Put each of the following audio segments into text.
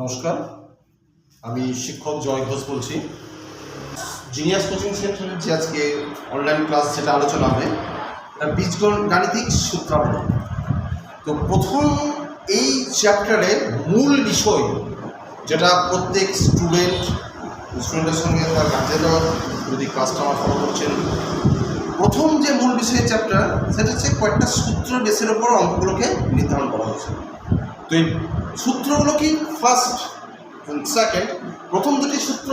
নমস্কার, আমি শিক্ষক জয় ঘোষ বলছি। জিনিয়াস কোচিং সেন্টারের যে আজকে অনলাইন ক্লাস যেটা আলোচনা হবে এটা বীজগাণিতিক সূত্রাবলী। তো প্রথম এই চ্যাপ্টারের মূল বিষয় যেটা প্রত্যেক স্টুডেন্টের সঙ্গে তার গার্জেনরা যদি ক্লাসটা আমার ফলো করছেন, প্রথম যে মূল বিষয়ের চ্যাপ্টার সেটা হচ্ছে কয়েকটা সূত্র বেসের ওপর অঙ্কগুলোকে নির্ধারণ করা হয়েছে। তো এই সূত্রগুলো কি ফার্স্ট সেকেন্ড, প্রথম দুটি সূত্র,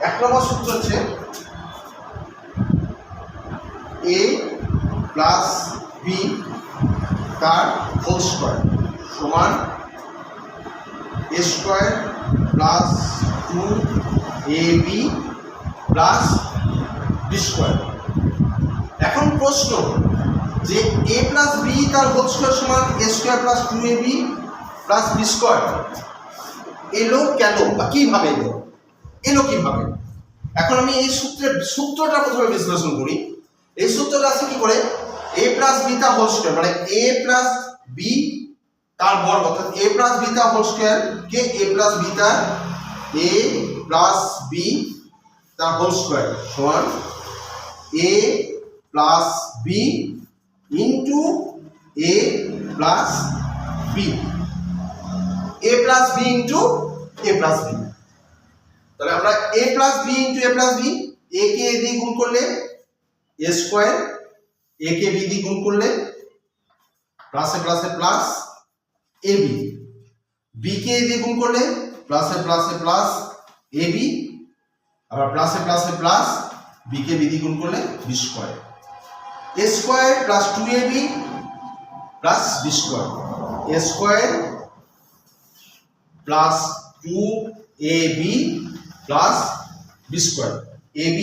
এক নম্বর সূত্র হচ্ছে a প্লাস বি তার হোল স্কোয়ার সমান a square plus 2ab plus B square. এখন প্রশ্ন যে a প্লাস বি তার হোল স্কোয়ার সমান a square plus 2ab plus B square এলো কেন বা কিভাবে এলো কিভাবে? এখন আমি এই সূত্রটা প্রথমে বিশ্লেষণ করি। এই সূত্রটা আছে কি করে, a প্লাস বি তার হোল স্কোয়ার মানে a প্লাস বি তার বর্গ, অর্থাৎ a প্লাস বি তার হোল স্কোয়ার কে a প্লাস বি তার হোল স্কোয়ার সমান a plus B into a plus B, a plus B into a plus B. তাহলে আমরা a plus B into a plus B, a কে a দিয়ে গুণ করলে a স্কোয়ার, a কে b দিয়ে গুণ করলে প্লাসে প্লাসে plus ab, b K a দিয়ে গুণ করলে প্লাসে প্লাসে প্লাস ab, আবার প্লাসে প্লাসে প্লাস b কে b দিয়ে গুণ করলে b square, a square plus 2ab plus b square, a square plus 2ab plus B square, ab